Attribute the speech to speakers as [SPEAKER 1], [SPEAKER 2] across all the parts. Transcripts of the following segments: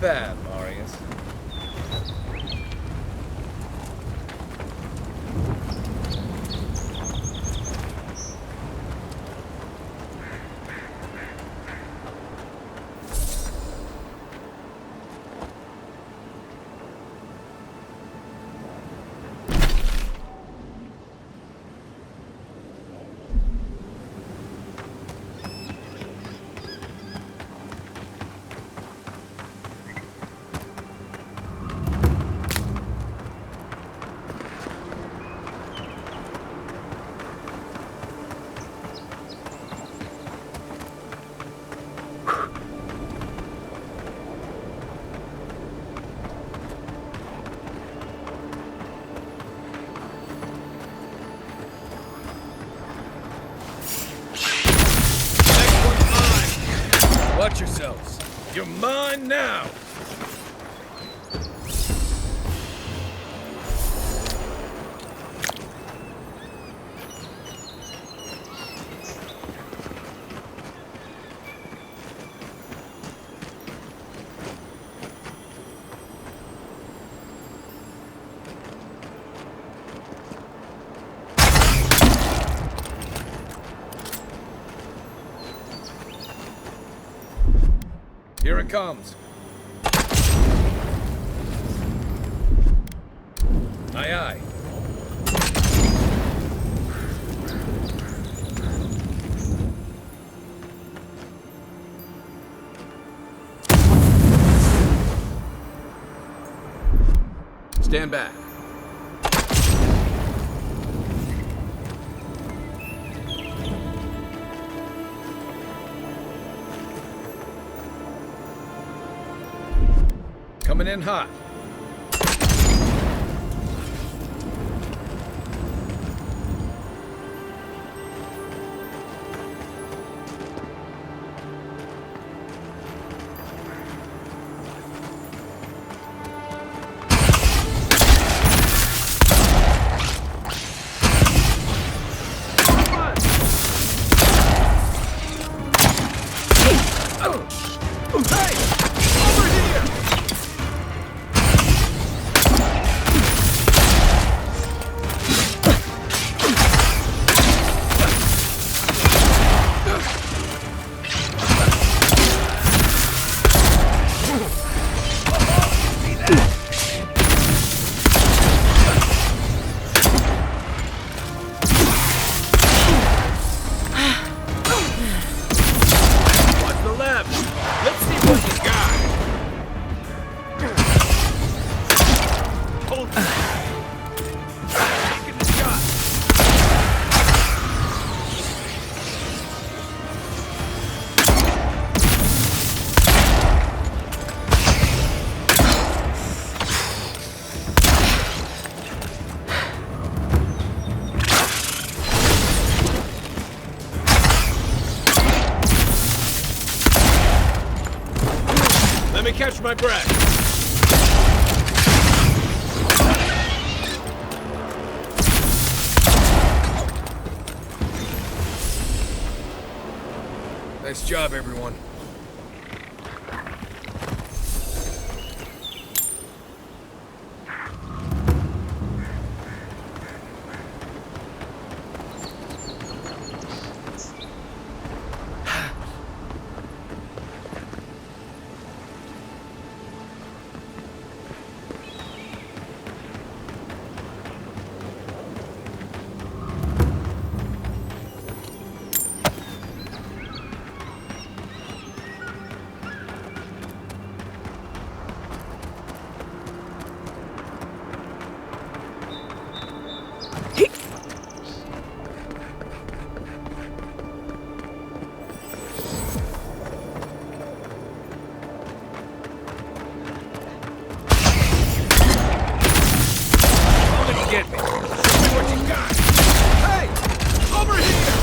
[SPEAKER 1] Not bad, Marius. Watch yourselves. You're mine now. Here it comes. Aye, aye. Stand back. Coming in hot. Let me catch my breath. Nice job, everyone. Get me. Show me what you got. Hey! Over here!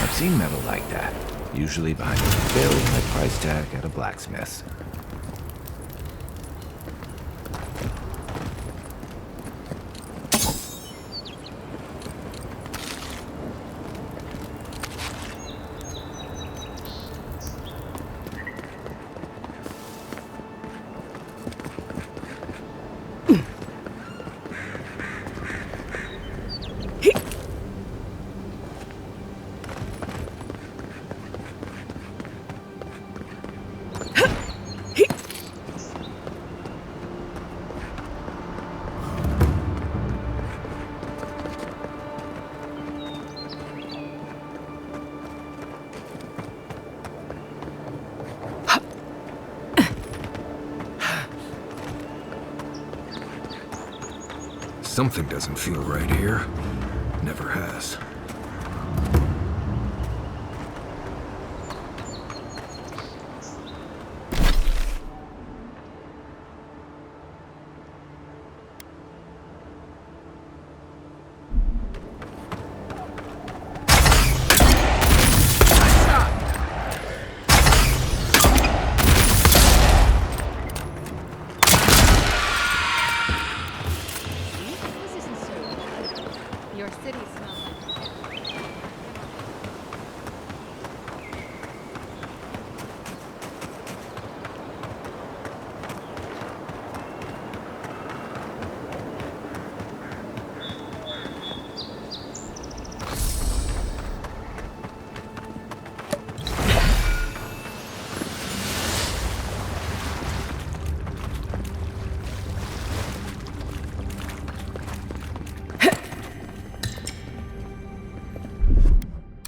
[SPEAKER 2] I've seen metal like that, usually behind a very high price tag at a blacksmith.
[SPEAKER 1] Something doesn't feel right here. Never has.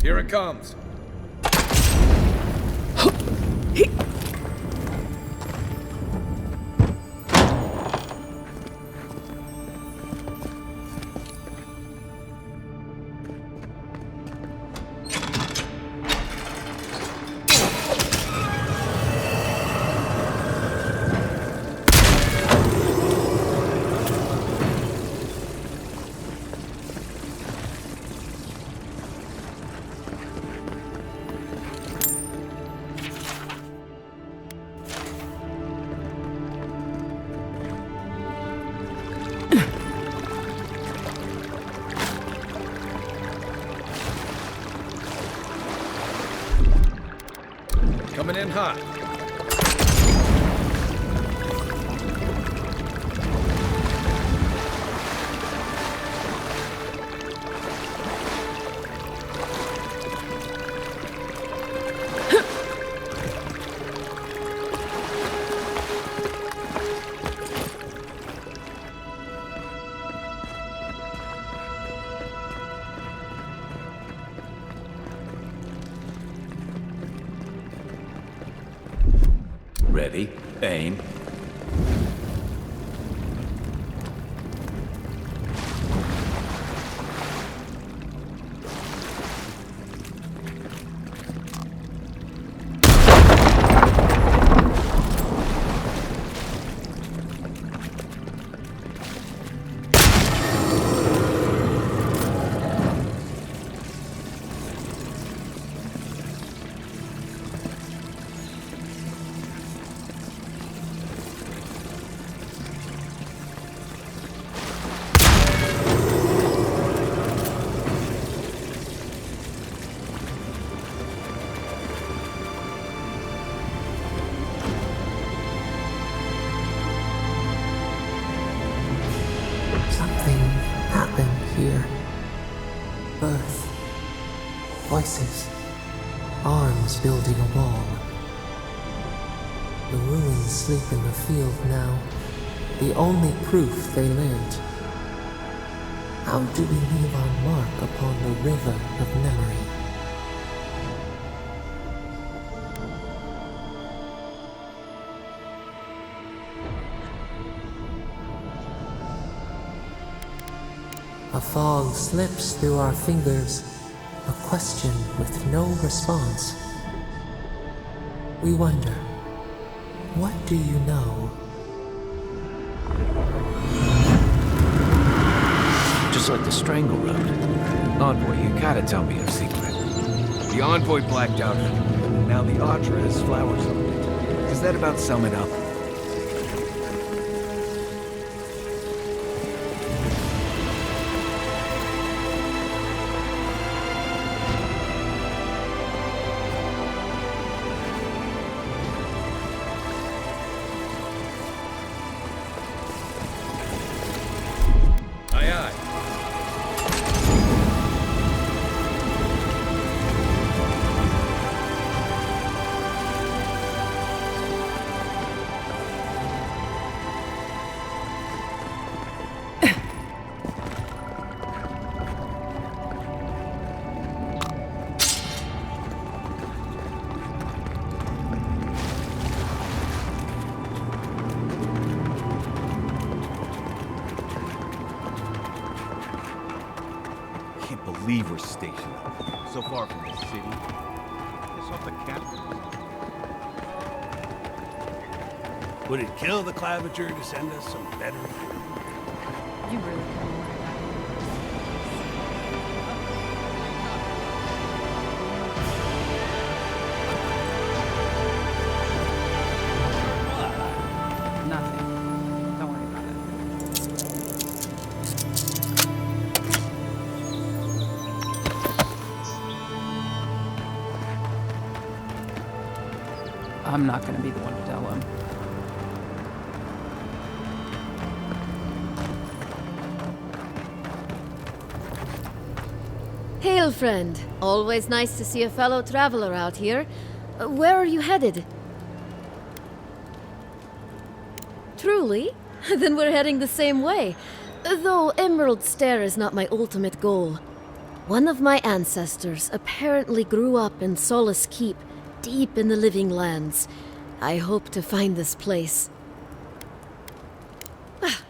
[SPEAKER 3] Here it comes. Coming in hot.
[SPEAKER 2] Ready, aim.
[SPEAKER 4] Birth, voices, arms building a wall. The ruins sleep in the field now, the only proof they lived. How do we leave our mark upon the river of memory? A fog slips through our fingers, a question with no response. We wonder, what do you know?
[SPEAKER 2] Just like the Strangle Road. Envoy, you gotta tell me a secret.
[SPEAKER 3] The envoy blacked out. Now the Audra has flowers on it.
[SPEAKER 2] Does that about sum it up?
[SPEAKER 3] Aye, aye.
[SPEAKER 1] Cleaver Station. So far from the city. Piss off the captain. Would it kill the claviger to send us some better food?
[SPEAKER 5] You really can't worry about it. Nothing. Don't worry about it. I'm not gonna be the one to tell him.
[SPEAKER 6] Hail, friend. Always nice to see a fellow traveler out here. Where are you headed? Truly? Then we're heading the same way. Though Emerald Stair is not my ultimate goal. One of my ancestors apparently grew up in Solace Keep, deep in the Living Lands. I hope to find this place.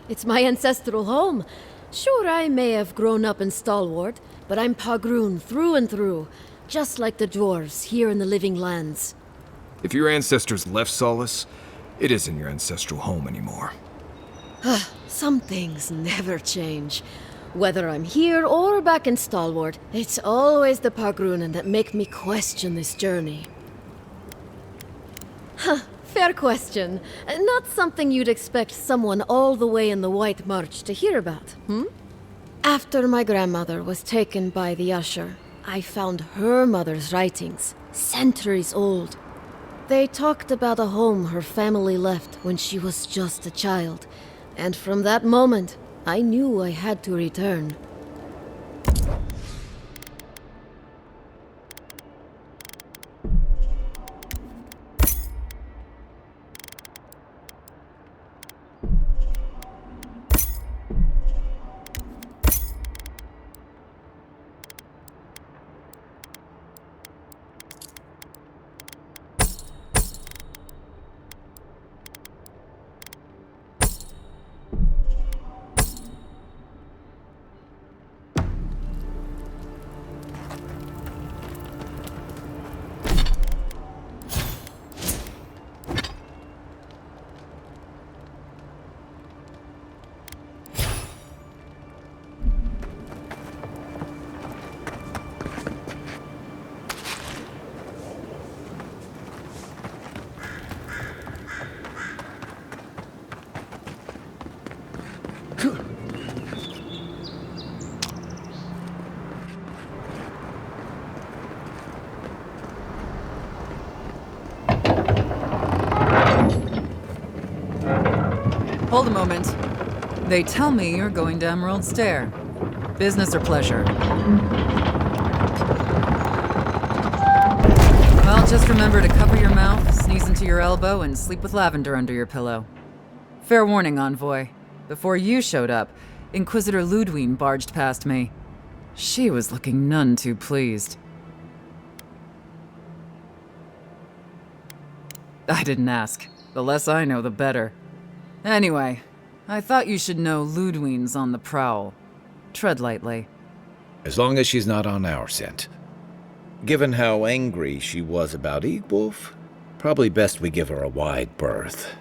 [SPEAKER 6] It's my ancestral home. Sure, I may have grown up in Stalwart, but I'm Pagroon through and through, just like the dwarves here in the Living Lands.
[SPEAKER 3] If your ancestors left Solace, it isn't your ancestral home anymore.
[SPEAKER 6] Some things never change. Whether I'm here or back in Stalwart, it's always the Pagroonen that make me question this journey. Fair question. Not something you'd expect someone all the way in the White March to hear about, After my grandmother was taken by the Usher, I found her mother's writings, centuries old. They talked about a home her family left when she was just a child, and from that moment, I knew I had to return.
[SPEAKER 5] Hold a moment. They tell me you're going to Emerald Stair. Business or pleasure? Well, just remember to cover your mouth, sneeze into your elbow, and sleep with lavender under your pillow. Fair warning, envoy. Before you showed up, Inquisitor Ludwine barged past me. She was looking none too pleased. I didn't ask. The less I know, the better. Anyway, I thought you should know Ludwine's on the prowl. Tread lightly.
[SPEAKER 2] As long as she's not on our scent. Given how angry she was about Eagwolf, probably best we give her a wide berth.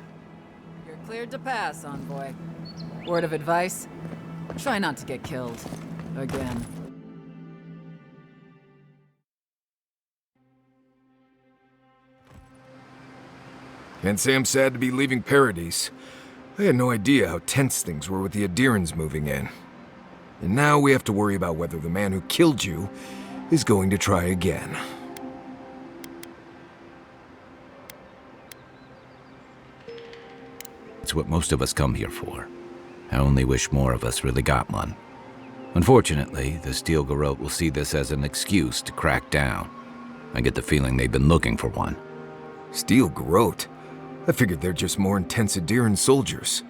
[SPEAKER 5] You're cleared to pass, envoy. Word of advice? Try not to get killed. Again.
[SPEAKER 3] Can't say I'm sad to be leaving Paradise. I had no idea how tense things were with the Adirans moving in. And now we have to worry about whether the man who killed you is going to try again.
[SPEAKER 2] It's what most of us come here for. I only wish more of us really got one. Unfortunately, the Steel Garrote will see this as an excuse to crack down. I get the feeling they've been looking for one.
[SPEAKER 3] Steel Garrote? I figured they're just more intense Adiran soldiers.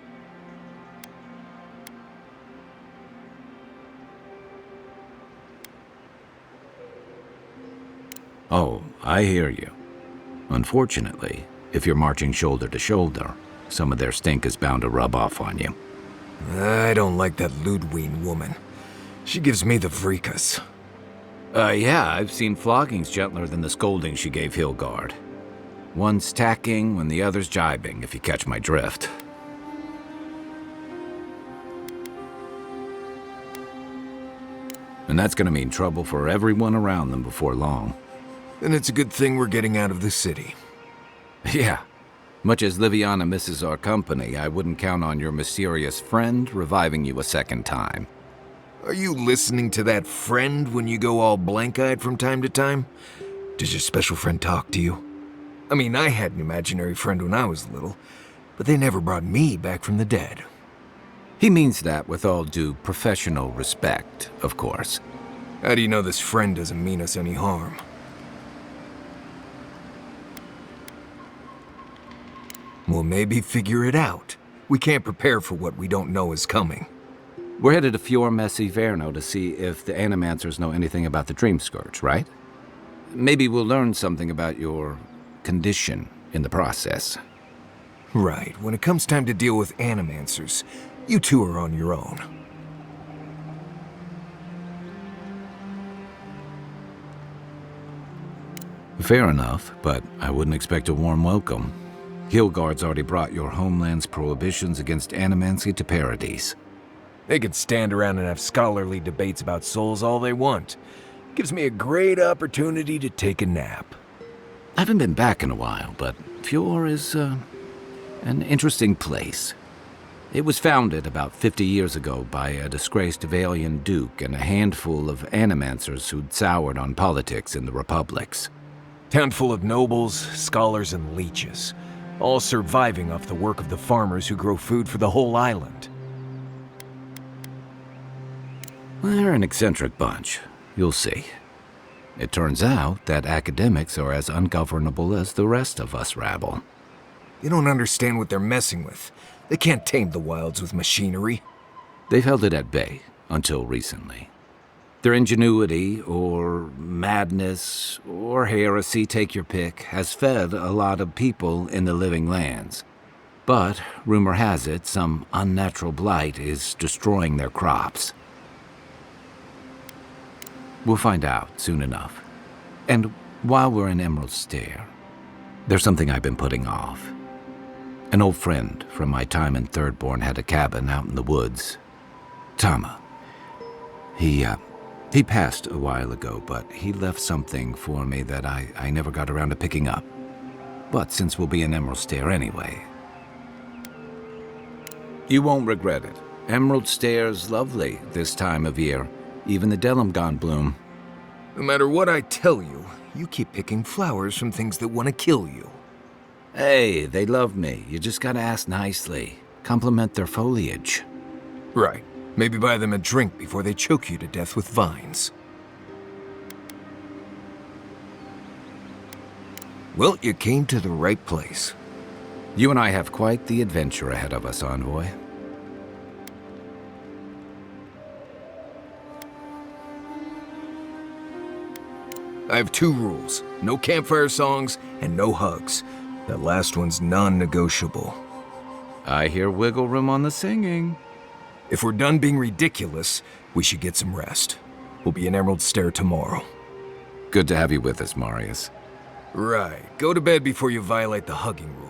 [SPEAKER 2] Oh, I hear you. Unfortunately, if you're marching shoulder to shoulder, some of their stink is bound to rub off on you.
[SPEAKER 3] I don't like that Ludwine woman. She gives me the vreekas.
[SPEAKER 2] Yeah, I've seen floggings gentler than the scolding she gave Hilgard. One's tacking when the other's jibing, if you catch my drift. And that's gonna mean trouble for everyone around them before long.
[SPEAKER 3] Then it's a good thing we're getting out of the city.
[SPEAKER 2] Yeah. Much as Liviana misses our company, I wouldn't count on your mysterious friend reviving you a second time.
[SPEAKER 3] Are you listening to that friend when you go all blank-eyed from time to time? Does your special friend talk to you? I mean, I had an imaginary friend when I was little, but they never brought me back from the dead.
[SPEAKER 2] He means that with all due professional respect, of course.
[SPEAKER 3] How do you know this friend doesn't mean us any harm? Well, maybe figure it out. We can't prepare for what we don't know is coming.
[SPEAKER 2] We're headed to Fior Messi Verno to see if the Animancers know anything about the Dream Scourge, right? Maybe we'll learn something about your condition in the process.
[SPEAKER 3] Right. When it comes time to deal with Animancers, you two are on your own.
[SPEAKER 2] Fair enough, but I wouldn't expect a warm welcome. Hilgard's already brought your homeland's prohibitions against animancy to Paradise.
[SPEAKER 3] They can stand around and have scholarly debates about souls all they want. Gives me a great opportunity to take a nap.
[SPEAKER 2] I haven't been back in a while, but Fior is, an interesting place. It was founded about 50 years ago by a disgraced Valian duke and a handful of animancers who'd soured on politics in the republics.
[SPEAKER 3] Town full of nobles, scholars, and leeches, all surviving off the work of the farmers who grow food for the whole island.
[SPEAKER 2] They're an eccentric bunch. You'll see. It turns out that academics are as ungovernable as the rest of us rabble.
[SPEAKER 3] You don't understand what they're messing with. They can't tame the wilds with machinery.
[SPEAKER 2] They've held it at bay until recently. Their ingenuity, or madness, or heresy, take your pick, has fed a lot of people in the living lands. But, rumor has it, some unnatural blight is destroying their crops. We'll find out soon enough. And while we're in Emerald Stair, there's something I've been putting off. An old friend from my time in Thirdborn had a cabin out in the woods. Tama. He passed a while ago, but he left something for me that I never got around to picking up. But since we'll be in Emerald Stair anyway... You won't regret it. Emerald Stair's lovely this time of year. Even the Delumgon bloom.
[SPEAKER 3] No matter what I tell you, you keep picking flowers from things that want to kill you.
[SPEAKER 2] Hey, they love me. You just gotta ask nicely. Compliment their foliage.
[SPEAKER 3] Right. Maybe buy them a drink before they choke you to death with vines. Well, you came to the right place.
[SPEAKER 2] You and I have quite the adventure ahead of us, Envoy.
[SPEAKER 3] I have 2 rules. No campfire songs and no hugs. That last one's non-negotiable.
[SPEAKER 2] I hear wiggle room on the singing.
[SPEAKER 3] If we're done being ridiculous, we should get some rest. We'll be in Emerald Stair tomorrow.
[SPEAKER 2] Good to have you with us, Marius.
[SPEAKER 3] Right. Go to bed before you violate the hugging rule.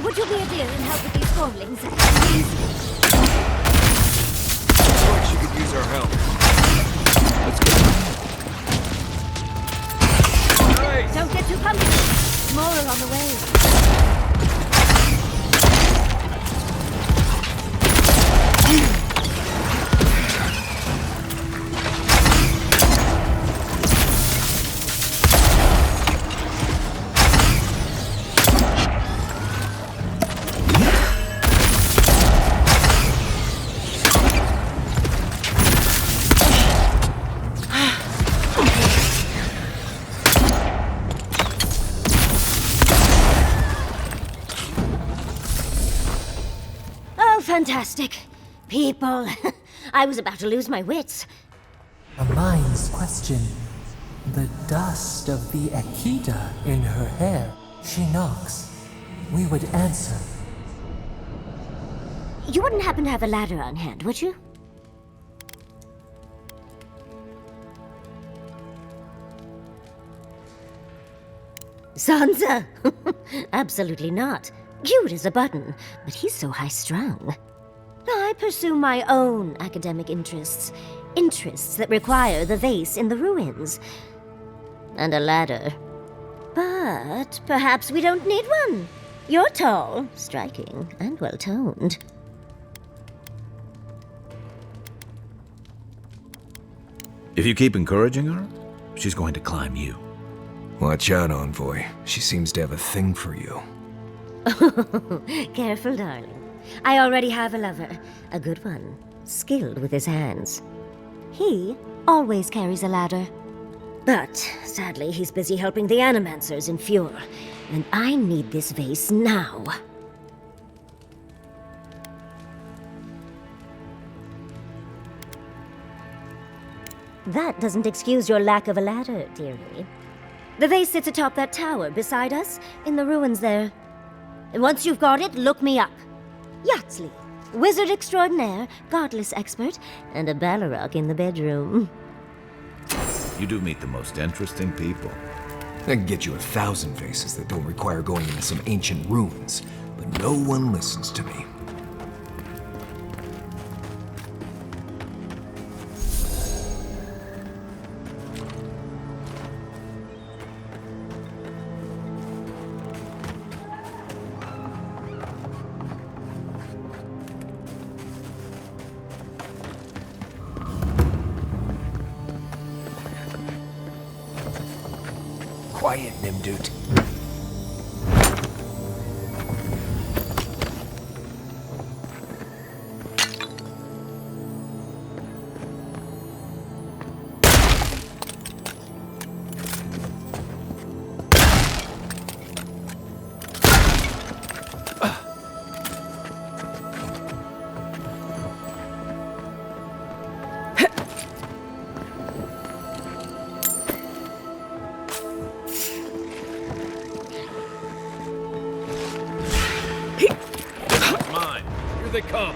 [SPEAKER 7] Would you be a dear and help with these formelings?
[SPEAKER 3] Looks like she could use our help. Let's go.
[SPEAKER 7] Don't get too pumpy. More are on the way. Fantastic. People. I was about to lose my wits.
[SPEAKER 4] A mind's question. The dust of the Akita in her hair. She knocks. We would answer.
[SPEAKER 7] You wouldn't happen to have a ladder on hand, would you? Sansa! Absolutely not. Cute as a button, but he's so high-strung. I pursue my own academic interests. Interests that require the vase in the ruins. And a ladder. But perhaps we don't need one. You're tall, striking, and well-toned.
[SPEAKER 2] If you keep encouraging her, she's going to climb you.
[SPEAKER 3] Watch out, Envoy. She seems to have a thing for you.
[SPEAKER 7] Careful, darling. I already have a lover. A good one. Skilled with his hands. He always carries a ladder. But, sadly, he's busy helping the Animancers in Fjord. And I need this vase now. That doesn't excuse your lack of a ladder, dearie. The vase sits atop that tower beside us, in the ruins there. And once you've got it, look me up. Yatsley, wizard extraordinaire, godless expert, and a Balrog in the bedroom.
[SPEAKER 2] You do meet the most interesting people.
[SPEAKER 3] I can get you 1,000 vases that don't require going into some ancient ruins, but no one listens to me. Quiet, Nimdut.
[SPEAKER 1] They come.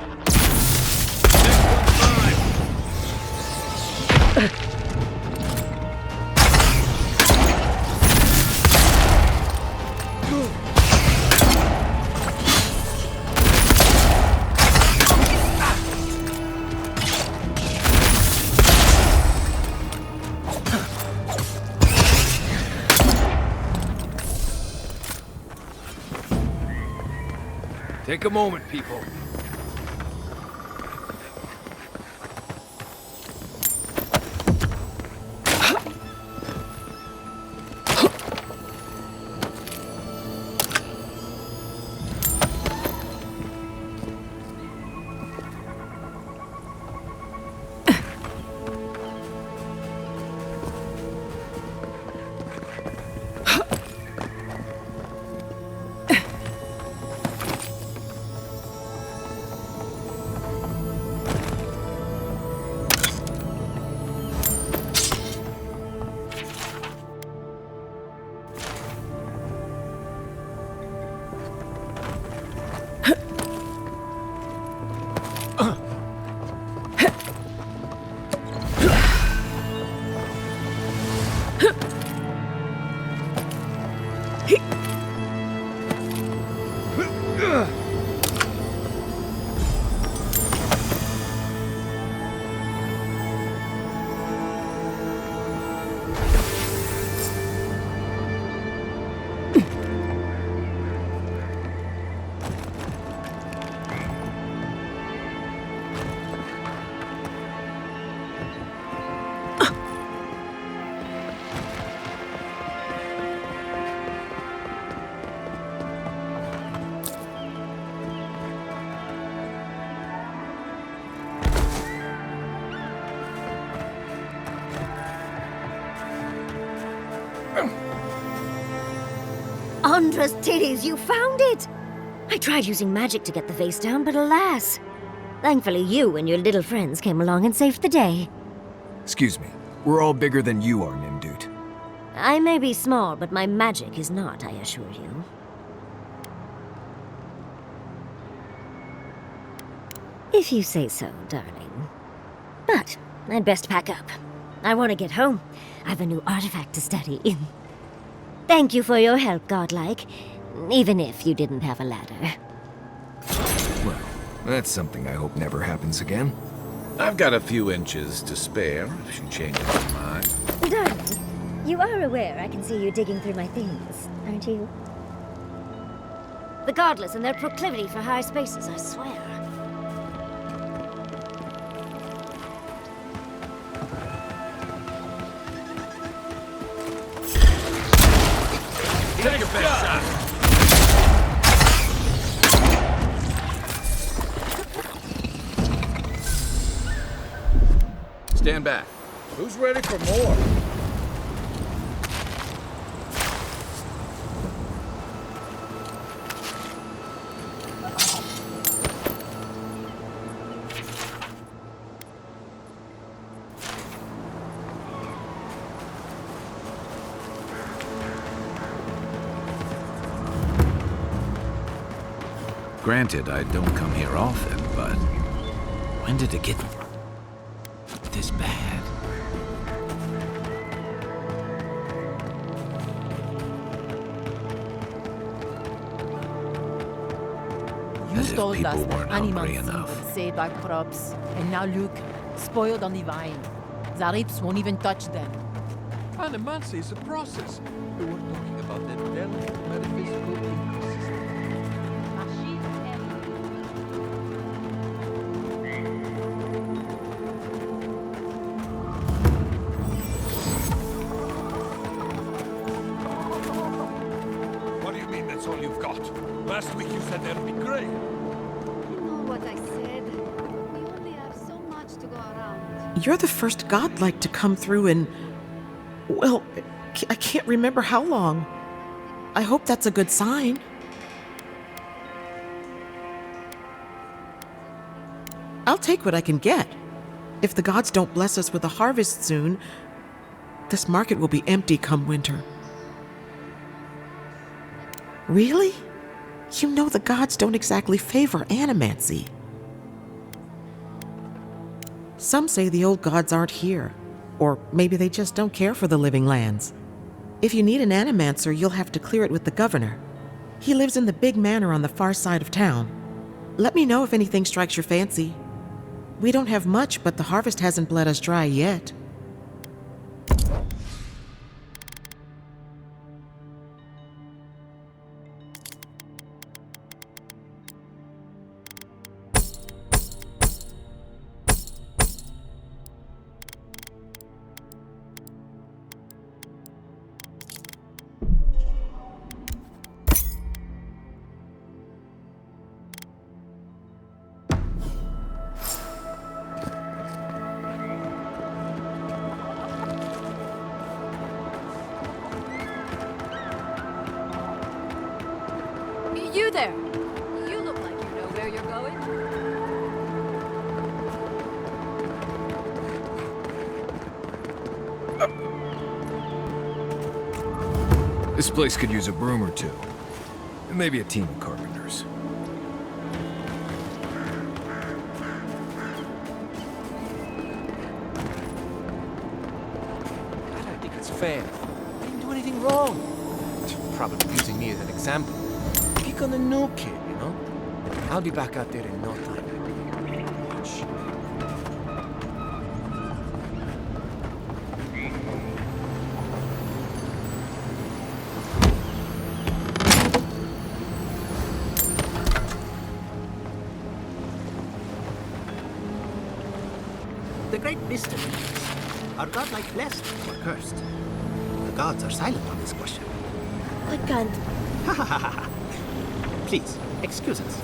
[SPEAKER 1] Take a moment, people.
[SPEAKER 7] Andra's titties, you found it! I tried using magic to get the vase down, but alas, Thankfully, you and your little friends came along and saved the day.
[SPEAKER 3] Excuse me. We're all bigger than you are, Nimdude.
[SPEAKER 7] I may be small, but my magic is not, I assure you. If you say so, darling. But I'd best pack up. I want to get home. I've a new artifact to study. Thank you for your help, Godlike. Even if you didn't have a ladder.
[SPEAKER 3] Well, that's something I hope never happens again.
[SPEAKER 2] I've got a few inches to spare if she changes her mind.
[SPEAKER 7] Darling, you are aware I can see you digging through my things, aren't you? The godless and their proclivity for high spaces, I swear.
[SPEAKER 1] Take your best shot.
[SPEAKER 2] Stand back. Who's ready for more? Granted, I don't come here often, but when did it get this bad?
[SPEAKER 8] You
[SPEAKER 2] As if
[SPEAKER 8] told
[SPEAKER 2] people
[SPEAKER 8] us that
[SPEAKER 2] weren't hungry
[SPEAKER 8] *Animanti'i
[SPEAKER 2] enough.
[SPEAKER 8] saved our crops, and now look, spoiled on the vine. The apes won't even touch them.
[SPEAKER 1] *Animanti'i is a process. We were talking about that delicate metaphysical ecosystem. What do you mean that's all you've got? Last week you said that'd be great.
[SPEAKER 9] You know what I said. We only have so much to go around.
[SPEAKER 10] You're the first godlike to come through in, well, I can't remember how long. I hope that's a good sign. I'll take what I can get. If the gods don't bless us with a harvest soon, this market will be empty come winter. Really? You know the gods don't exactly favor animancy. Some say the old gods aren't here, or maybe they just don't care for the living lands. If you need an animancer, you'll have to clear it with the governor. He lives in the big manor on the far side of town. Let me know if anything strikes your fancy. We don't have much, but the harvest hasn't bled us dry yet.
[SPEAKER 6] You there! You look like you know where you're going.
[SPEAKER 3] This place could use a broom or two. And maybe a team of carpenters.
[SPEAKER 11] I don't think it's fair. I didn't do anything wrong. Probably using me as an example. Pick on the new kid, you know? I'll be back out there in no time. Watch.
[SPEAKER 12] The great mystery is, are godlike blessed or cursed? The gods are silent on this question.
[SPEAKER 6] I can't.
[SPEAKER 12] Please, excuse us.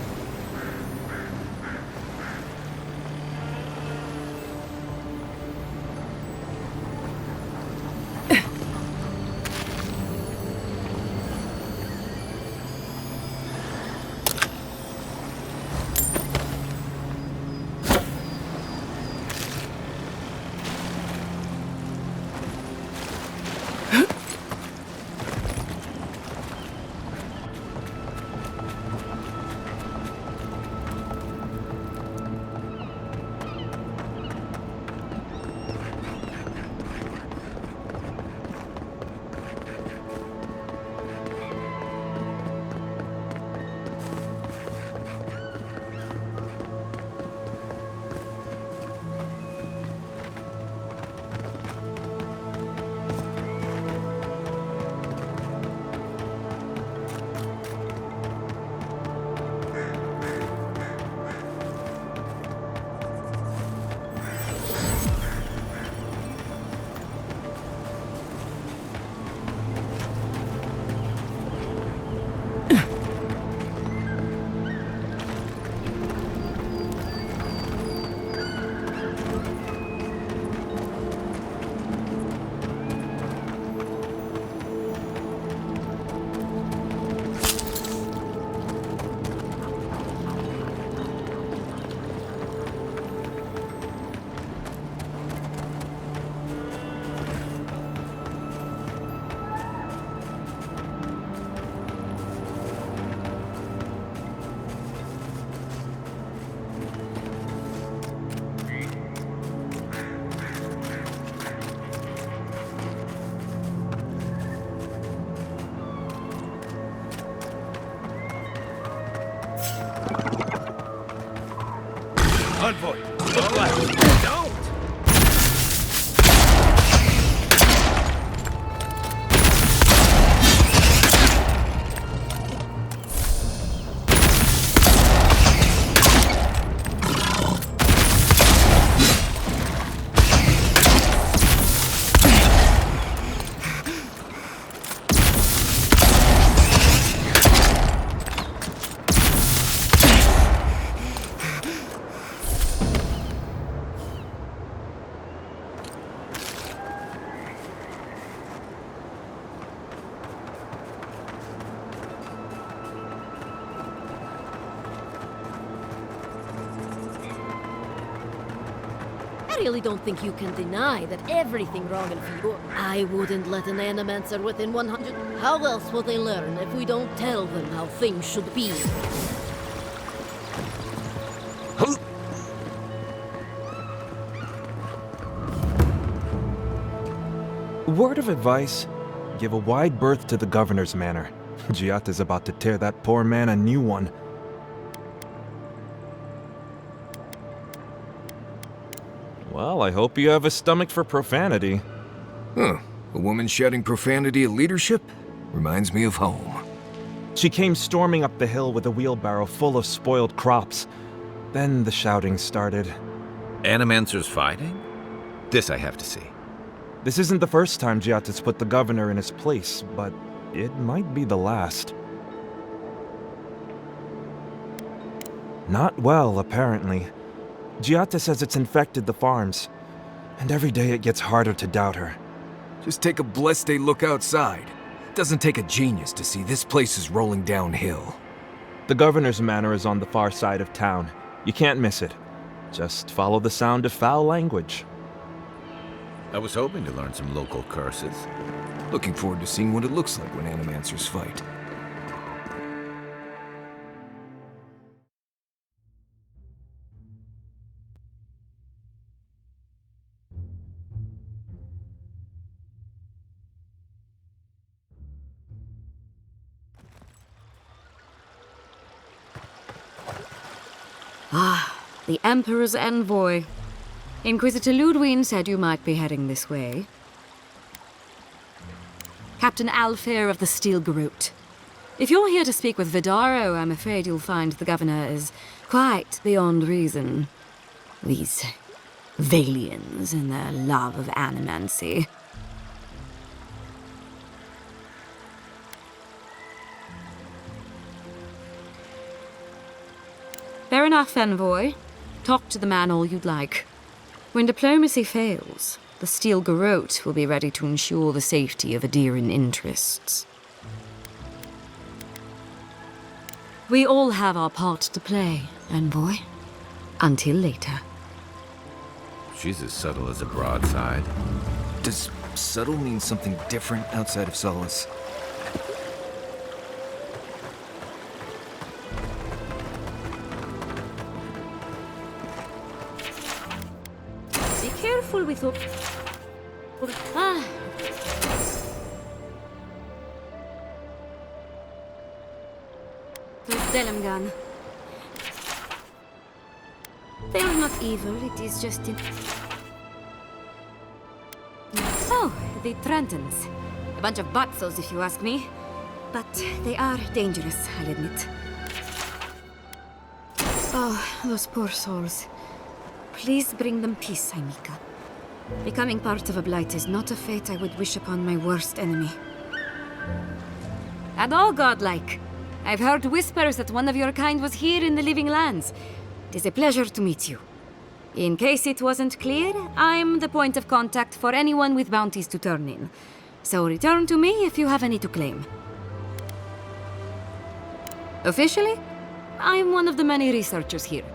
[SPEAKER 6] I really don't think you can deny that everything wrong in Fjord. I wouldn't let an animancer within 100. How else will they learn if we don't tell them how things should be?
[SPEAKER 13] Word of advice, give a wide berth to the governor's manor. Giatta's about to tear that poor man a new one. Well, I hope you have a stomach for profanity.
[SPEAKER 3] Huh. A woman shouting profanity at leadership? Reminds me of home.
[SPEAKER 13] She came storming up the hill with a wheelbarrow full of spoiled crops. Then the shouting started.
[SPEAKER 2] Animancers fighting? This I have to see.
[SPEAKER 13] This isn't the first time Giatta's put the governor in his place, but it might be the last. Not well, apparently. Giatta says it's infected the farms, and every day it gets harder to doubt her.
[SPEAKER 3] Just take a blessed day look outside. Doesn't take a genius to see this place is rolling downhill.
[SPEAKER 13] The governor's manor is on the far side of town. You can't miss it. Just follow the sound of foul language.
[SPEAKER 2] I was hoping to learn some local curses.
[SPEAKER 3] Looking forward to seeing what it looks like when animancers fight.
[SPEAKER 14] Ah, the Emperor's envoy. Inquisitor Ludwig said you might be heading this way. Captain Alfair of the Steel Garrote. If you're here to speak with Vidaro, I'm afraid you'll find the governor is quite beyond reason. These Valians and their love of animancy. Fair enough, envoy. Talk to the man all you'd like. When diplomacy fails, the Steel Garrote will be ready to ensure the safety of Adiran interests. We all have our part to play, envoy. Until later.
[SPEAKER 2] She's as subtle as a broadside.
[SPEAKER 3] Does subtle mean something different outside of Solace?
[SPEAKER 14] Careful with it. Ah. The Delemgan. They are not evil, it is just in... Oh, the Trentons. A bunch of butzos, if you ask me. But they are dangerous, I'll admit. Oh, those poor souls. Please bring them peace, Aimika. Becoming part of a blight is not a fate I would wish upon my worst enemy. And all godlike. I've heard whispers that one of your kind was here in the Living Lands. It is a pleasure to meet you. In case it wasn't clear, I'm the point of contact for anyone with bounties to turn in. So return to me if you have any to claim. Officially, I'm one of the many researchers here.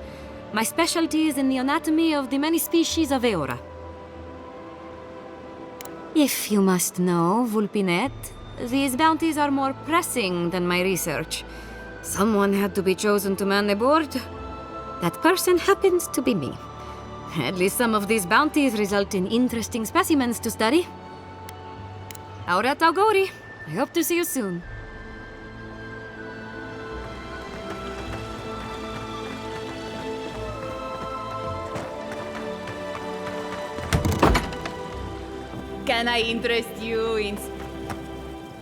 [SPEAKER 14] My specialty is in the anatomy of the many species of Eora. If you must know, Vulpinet, these bounties are more pressing than my research. Someone had to be chosen to man the board. That person happens to be me. At least some of these bounties result in interesting specimens to study. Auret Auguri. I hope to see you soon.
[SPEAKER 15] Can I interest you in...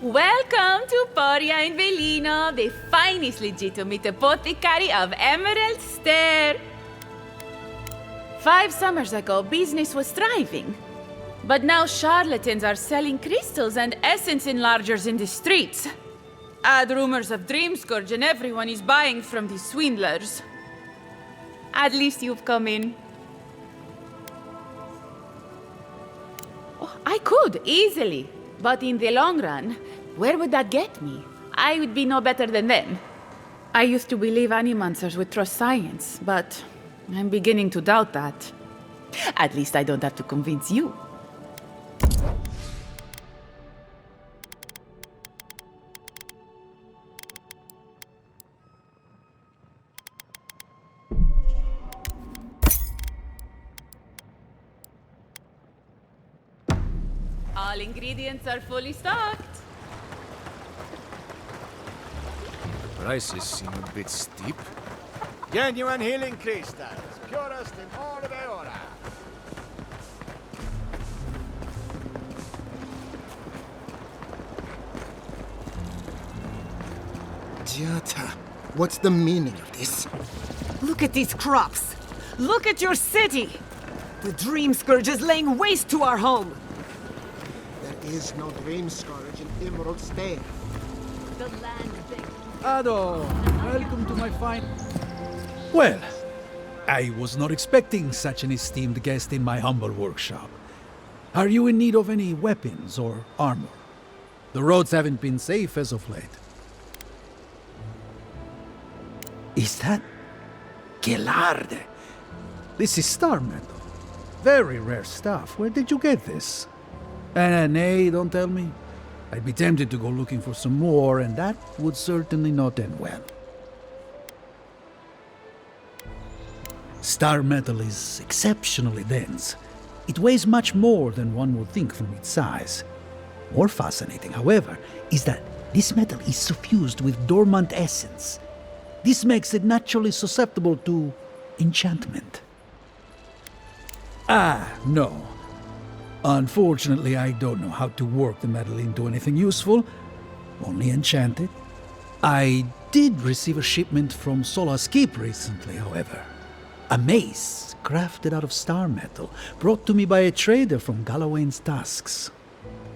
[SPEAKER 15] Welcome to Poria in Velino, the finest legitimate apothecary of Emerald Stair. 5 summers ago, business was thriving. But now charlatans are selling crystals and essence enlargers in the streets. Add rumors of Dreamscourge and everyone is buying from these swindlers. At least you've come in. I could, easily. But in the long run, where would that get me? I would be no better than them. I used to believe animancers would trust science, but I'm beginning to doubt that. At least I don't have to convince you. All ingredients are fully stocked.
[SPEAKER 11] Prices seem a bit steep.
[SPEAKER 12] Genuine healing crystals, purest in all of Eora.
[SPEAKER 16] Giata, what's the meaning of this?
[SPEAKER 17] Look at these crops. Look at your city. The Dream Scourge is laying waste to our home.
[SPEAKER 16] There is no Dream Scourge in Emerald State.
[SPEAKER 9] The land thing.
[SPEAKER 18] Ado, welcome to my fine... Well, I was not expecting such an esteemed guest in my humble workshop. Are you in need of any weapons or armor? The roads haven't been safe as of late. Is that... Gelarde? This is star metal. Very rare stuff. Where did you get this? Nay, don't tell me. I'd be tempted to go looking for some more, and that would certainly not end well. Star metal is exceptionally dense. It weighs much more than one would think from its size. More fascinating, however, is that this metal is suffused with dormant essence. This makes it naturally susceptible to enchantment. No. Unfortunately, I don't know how to work the metal into anything useful. Only enchant it. I did receive a shipment from Solace Keep recently, however. A mace crafted out of star metal, brought to me by a trader from Galawain's Tusks.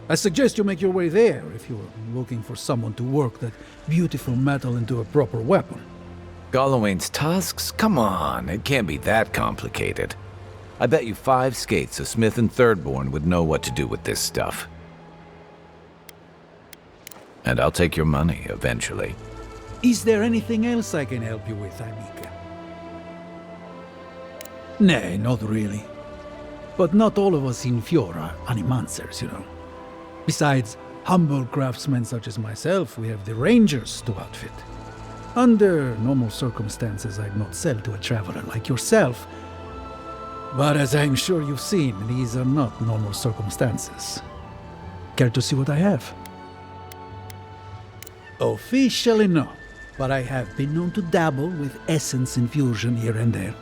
[SPEAKER 18] I suggest you make your way there if you're looking for someone to work that beautiful metal into a proper weapon.
[SPEAKER 2] Galawain's Tusks? Come on, it can't be that complicated. I bet you 5 skates a Smith and Thirdborn would know what to do with this stuff. And I'll take your money eventually.
[SPEAKER 18] Is there anything else I can help you with, Amika? Nay, not really. But not all of us in Fjord are animancers, you know. Besides humble craftsmen such as myself, we have the rangers to outfit. Under normal circumstances, I'd not sell to a traveler like yourself. But as I'm sure you've seen, these are not normal circumstances. Care to see what I have? Officially no, but I have been known to dabble with essence infusion here and there.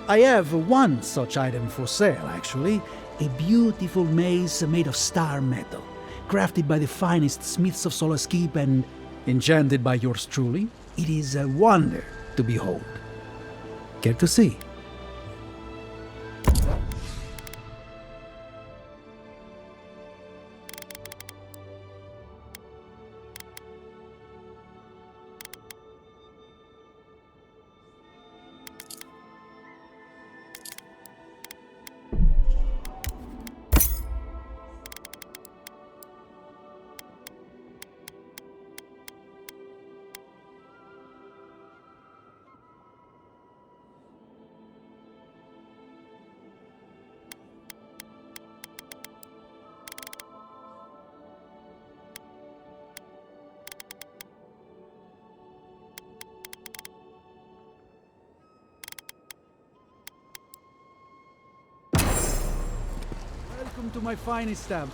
[SPEAKER 18] I have one such item for sale, actually. A beautiful mace made of star metal, crafted by the finest smiths of Solace Keep and enchanted by yours truly. It is a wonder to behold. Care to see? Welcome to my finest stamp.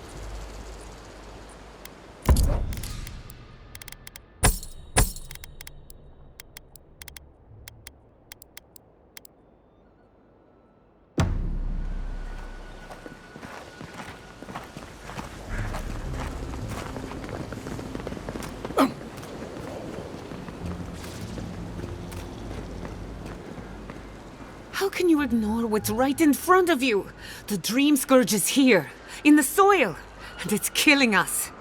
[SPEAKER 17] How can you ignore what's right in front of you? The Dream Scourge is here, in the soil, and it's killing us.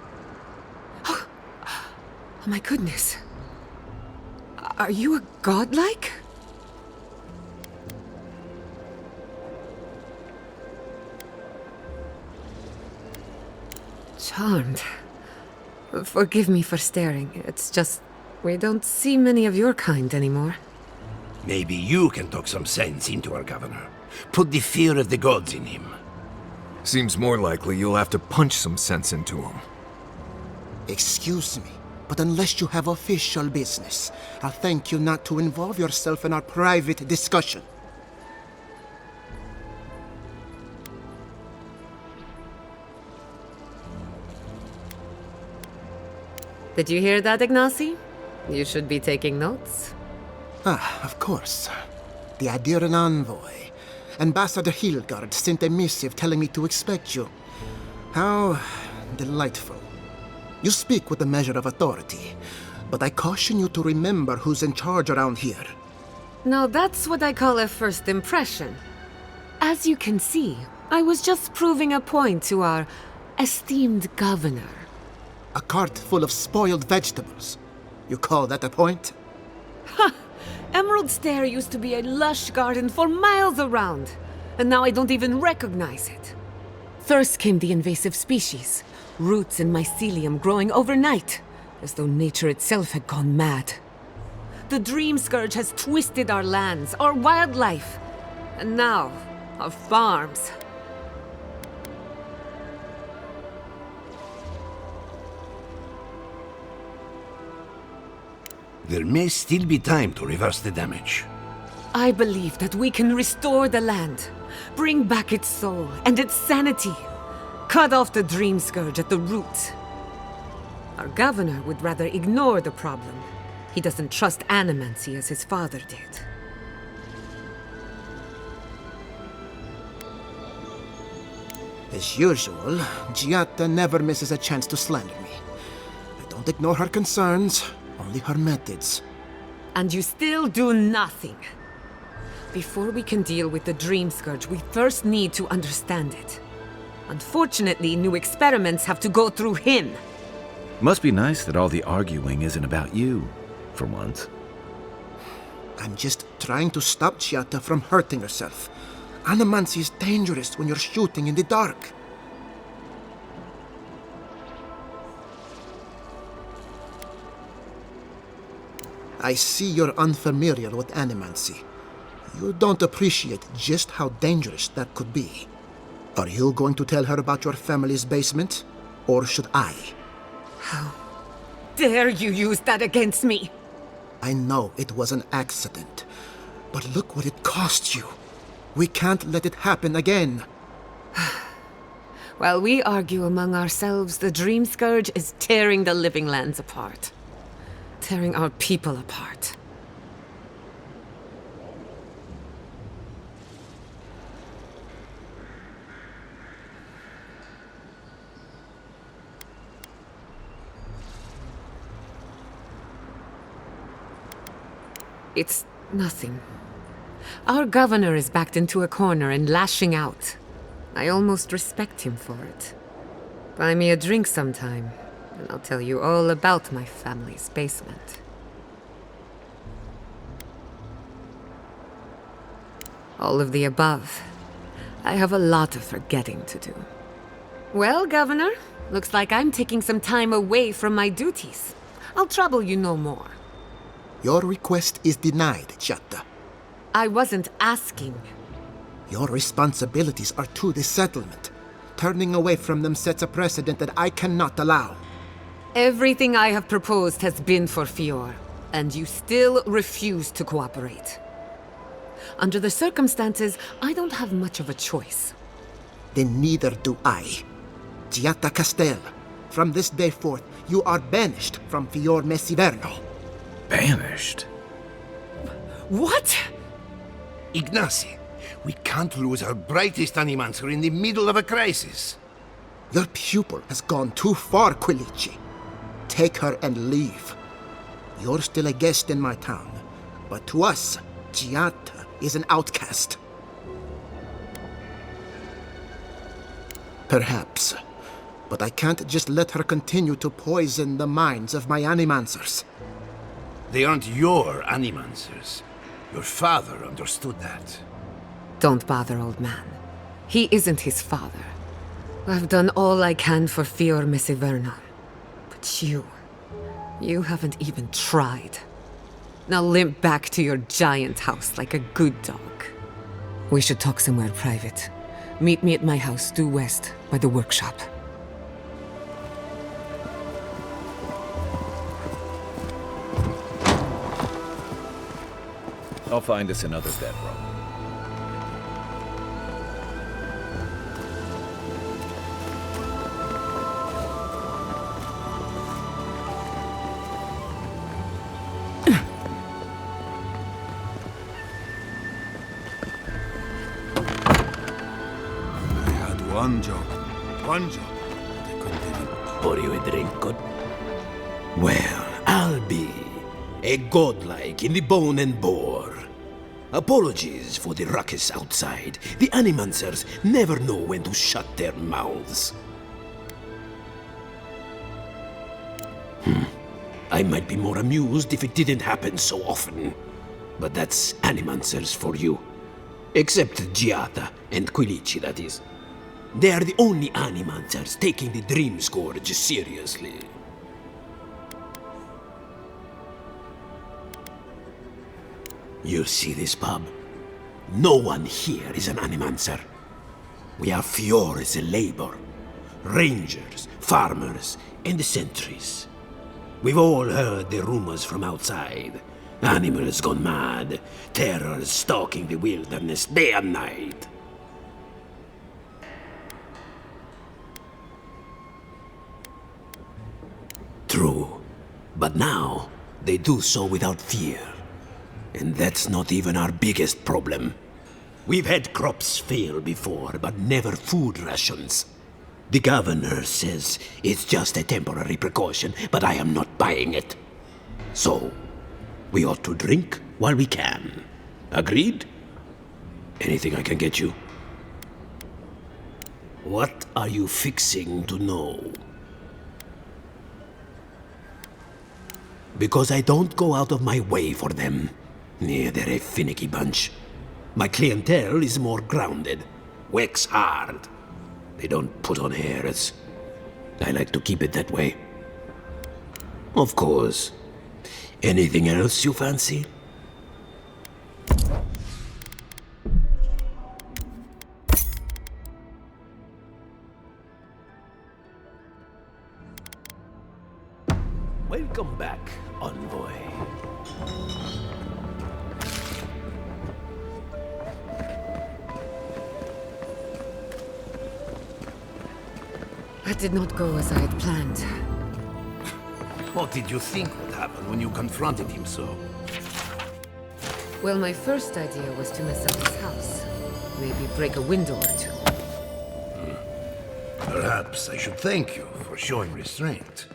[SPEAKER 17] Oh my goodness. Are you a godlike? Charmed. Forgive me for staring. It's just, we don't see many of your kind anymore.
[SPEAKER 19] Maybe you can talk some sense into our governor. Put the fear of the gods in him.
[SPEAKER 3] Seems more likely you'll have to punch some sense into him.
[SPEAKER 16] Excuse me, but unless you have official business, I'll thank you not to involve yourself in our private discussion.
[SPEAKER 17] Did you hear that, Ignacy? You should be taking notes.
[SPEAKER 16] Ah, of course. The Adiran envoy. Ambassador Hilgard sent a missive telling me to expect you. How delightful. You speak with a measure of authority, but I caution you to remember who's in charge around here.
[SPEAKER 17] Now that's what I call a first impression. As you can see, I was just proving a point to our esteemed governor.
[SPEAKER 16] A cart full of spoiled vegetables. You call that a point?
[SPEAKER 17] Ha! Emerald Stair used to be a lush garden for miles around, and now I don't even recognize it. First came the invasive species, roots and mycelium growing overnight, as though nature itself had gone mad. The Dream Scourge has twisted our lands, our wildlife, and now our farms.
[SPEAKER 19] There may still be time to reverse the damage.
[SPEAKER 17] I believe that we can restore the land, bring back its soul and its sanity, cut off the Dream Scourge at the root. Our governor would rather ignore the problem. He doesn't trust animancy as his father did.
[SPEAKER 16] As usual, Giatta never misses a chance to slander me. I don't ignore her concerns, only her methods.
[SPEAKER 17] And you still do nothing. Before we can deal with the Dream Scourge, we first need to understand it. Unfortunately, new experiments have to go through him.
[SPEAKER 2] Must be nice that all the arguing isn't about you, for once.
[SPEAKER 16] I'm just trying to stop Giatta from hurting herself. Animancy is dangerous when you're shooting in the dark. I see you're unfamiliar with animancy. You don't appreciate just how dangerous that could be. Are you going to tell her about your family's basement? Or should I?
[SPEAKER 17] How dare you use that against me?
[SPEAKER 16] I know it was an accident, but look what it cost you. We can't let it happen again.
[SPEAKER 17] While we argue among ourselves, the Dream Scourge is tearing the living lands apart. Tearing our people apart. It's nothing. Our governor is backed into a corner and lashing out. I almost respect him for it. Buy me a drink sometime, and I'll tell you all about my family's basement. All of the above. I have a lot of forgetting to do. Well, Governor, looks like I'm taking some time away from my duties. I'll trouble you no more.
[SPEAKER 16] Your request is denied, Giatta.
[SPEAKER 17] I wasn't asking.
[SPEAKER 16] Your responsibilities are to the settlement. Turning away from them sets a precedent that I cannot allow.
[SPEAKER 17] Everything I have proposed has been for Fior, and you still refuse to cooperate. Under the circumstances, I don't have much of a choice.
[SPEAKER 16] Then neither do I. Giatta Castel, from this day forth, you are banished from Fior Messiverno.
[SPEAKER 2] Banished?
[SPEAKER 17] What?
[SPEAKER 19] Ignacy, we can't lose our brightest animancer in the middle of a crisis.
[SPEAKER 16] Your pupil has gone too far, Quilici. Take her and leave. You're still a guest in my town, but to us, Giatta is an outcast. Perhaps, but I can't just let her continue to poison the minds of my animancers.
[SPEAKER 19] They aren't your animancers. Your father understood that.
[SPEAKER 17] Don't bother, old man. He isn't his father. I've done all I can for Fior Messiverno. But you haven't even tried. Now limp back to your giant house like a good dog. We should talk somewhere private. Meet me at my house due west, by the workshop.
[SPEAKER 2] I'll find us another bedroom.
[SPEAKER 19] One job. I couldn't even pour you a drink, good? Well, I'll be a godlike in the bone and bore. Apologies for the ruckus outside. The Animancers never know when to shut their mouths. I might be more amused if it didn't happen so often. But that's Animancers for you. Except Giata and Quilici, that is. They are the only Animancers taking the Dream Scourge seriously. You see this pub? No one here is an Animancer. We are Fiore's labor. Rangers, farmers, and sentries. We've all heard the rumors from outside. Animals gone mad, terrors stalking the wilderness day and night. True, but now they do so without fear. And that's not even our biggest problem. We've had crops fail before, but never food rations. The governor says it's just a temporary precaution, but I am not buying it. So, we ought to drink while we can. Agreed? Anything I can get you? What are you fixing to know? Because I don't go out of my way for them. Yeah, they're a finicky bunch. My clientele is more grounded. Works hard. They don't put on airs. I like to keep it that way. Of course. Anything else you fancy? Welcome back, envoy.
[SPEAKER 17] That did not go as I had planned.
[SPEAKER 19] What did you think would happen when you confronted him so?
[SPEAKER 17] Well, my first idea was to mess up his house. Maybe break a window or two.
[SPEAKER 19] Perhaps I should thank you for showing restraint.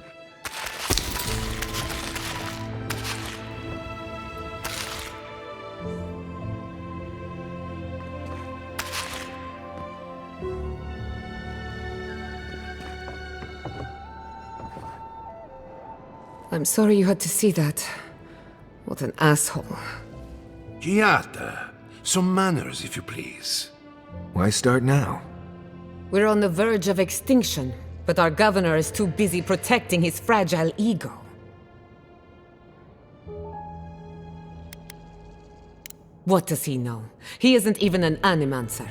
[SPEAKER 17] I'm sorry you had to see that. What an asshole.
[SPEAKER 19] Giata, some manners, if you please.
[SPEAKER 3] Why start now?
[SPEAKER 17] We're on the verge of extinction, but our governor is too busy protecting his fragile ego. What does he know? He isn't even an Animancer.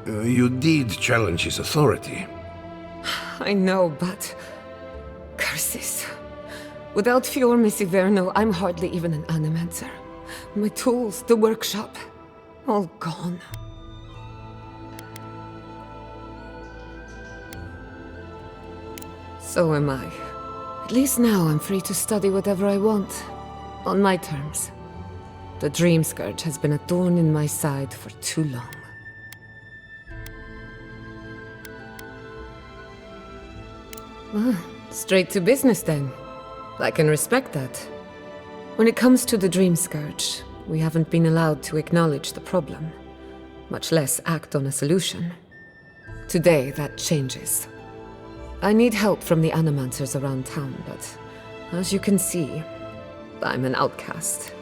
[SPEAKER 19] You did challenge his authority.
[SPEAKER 17] I know, but... curses. Without Fior Messiverno, I'm hardly even an Animancer. My tools, the workshop, all gone. So am I. At least now I'm free to study whatever I want. On my terms. The Dream Scourge has been a thorn in my side for too long. Straight to business then. I can respect that. When it comes to the Dream Scourge, we haven't been allowed to acknowledge the problem, much less act on a solution. Today, that changes. I need help from the Animancers around town, but as you can see, I'm an outcast.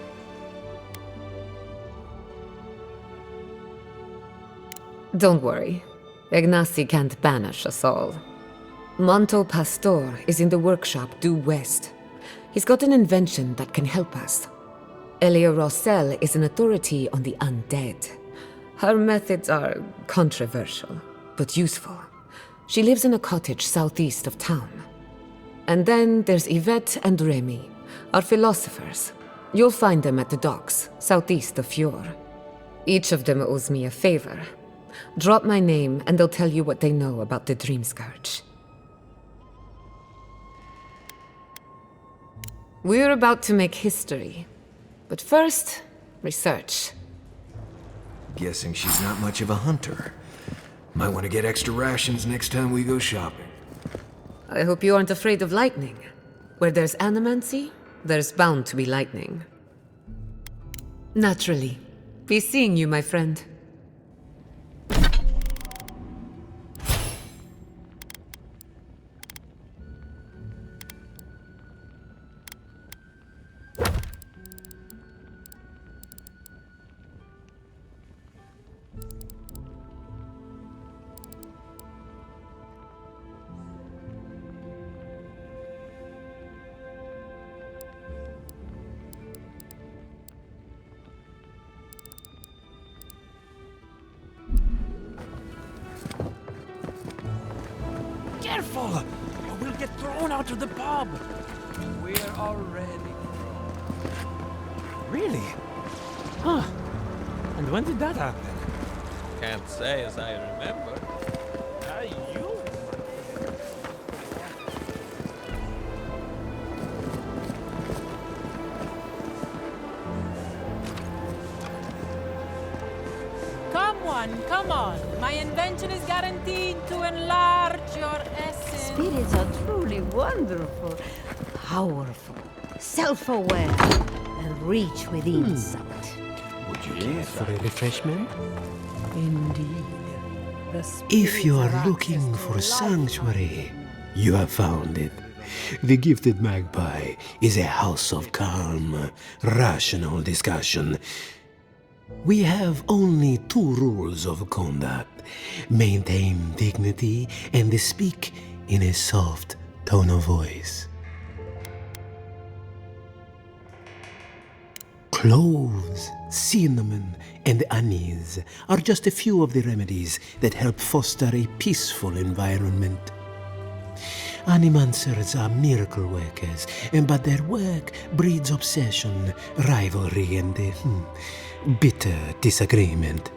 [SPEAKER 17] Don't worry. Ignacy can't banish us all. Manto Pastor is in the workshop due west. He's got an invention that can help us. Elia Rossell is an authority on the undead. Her methods are controversial, but useful. She lives in a cottage southeast of town. And then there's Yvette and Remy, our philosophers. You'll find them at the docks, southeast of Fjord. Each of them owes me a favor. Drop my name and they'll tell you what they know about the Dream Scourge. We're about to make history. But first, research.
[SPEAKER 3] Guessing she's not much of a hunter. Might want to get extra rations next time we go shopping.
[SPEAKER 17] I hope you aren't afraid of lightning. Where there's animancy, there's bound to be lightning. Naturally. Be seeing you, my friend.
[SPEAKER 18] Careful! Or we'll get thrown out of the pub!
[SPEAKER 1] We're already
[SPEAKER 18] Really? Huh. And when did that happen?
[SPEAKER 1] can't say as I remember.
[SPEAKER 18] You?
[SPEAKER 8] Come on. My invention is guaranteed to enlarge your essence.
[SPEAKER 9] Spirits are truly wonderful, powerful, self-aware, and reach with insight.
[SPEAKER 19] Would you care for a refreshment?
[SPEAKER 8] Indeed.
[SPEAKER 19] If you are looking for sanctuary, you have found it. The Gifted Magpie is a house of calm, rational discussion. We have only 2 rules of conduct. Maintain dignity and speak in a soft tone of voice. Cloves, cinnamon, and anise are just a few of the remedies that help foster a peaceful environment. Animancers are miracle workers, but their work breeds obsession, rivalry, and bitter disagreement.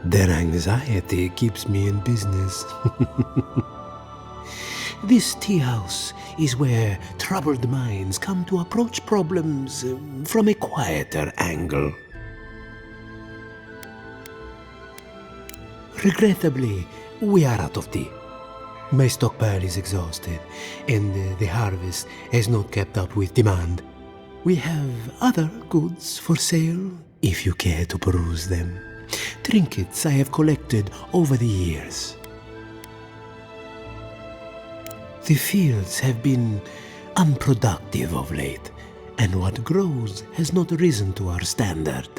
[SPEAKER 19] Their anxiety keeps me in business. This tea house is where troubled minds come to approach problems from a quieter angle. Regrettably, we are out of tea. My stockpile is exhausted, and the harvest has not kept up with demand. We have other goods for sale, if you care to peruse them. Trinkets I have collected over the years. The fields have been unproductive of late, and what grows has not risen to our standard.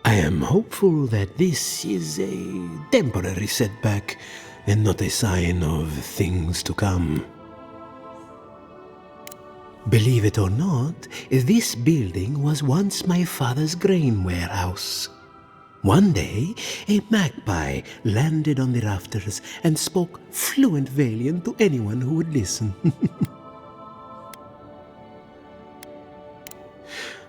[SPEAKER 19] I am hopeful that this is a temporary setback and not a sign of things to come. Believe it or not, this building was once my father's grain warehouse. One day, a magpie landed on the rafters and spoke fluent Valian to anyone who would listen.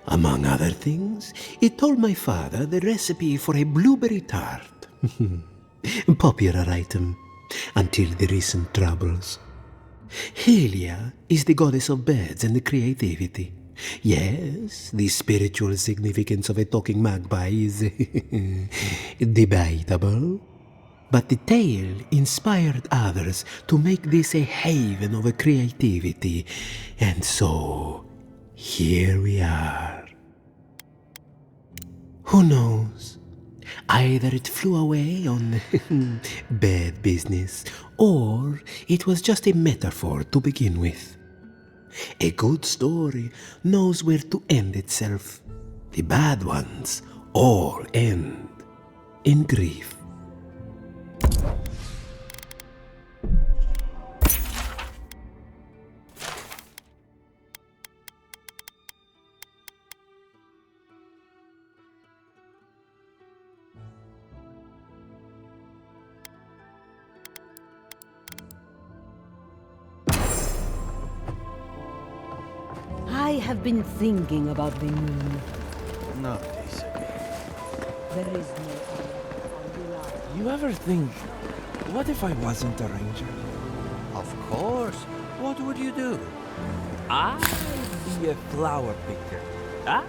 [SPEAKER 19] Among other things, it told my father the recipe for a blueberry tart. Popular item until the recent troubles. Helia is the goddess of birds and creativity. Yes, the spiritual significance of a talking magpie is debatable. But the tale inspired others to make this a haven of creativity, and so here we are. Who knows? Either it flew away on bad business, or it was just a metaphor to begin with. A good story knows where to end itself. The bad ones all end in grief.
[SPEAKER 8] have been thinking about the moon.
[SPEAKER 11] Not this again.
[SPEAKER 8] There is no other.
[SPEAKER 13] You ever think, what if I wasn't a ranger?
[SPEAKER 11] Of course. What would you do?
[SPEAKER 13] I'd be a flower picker. Ah?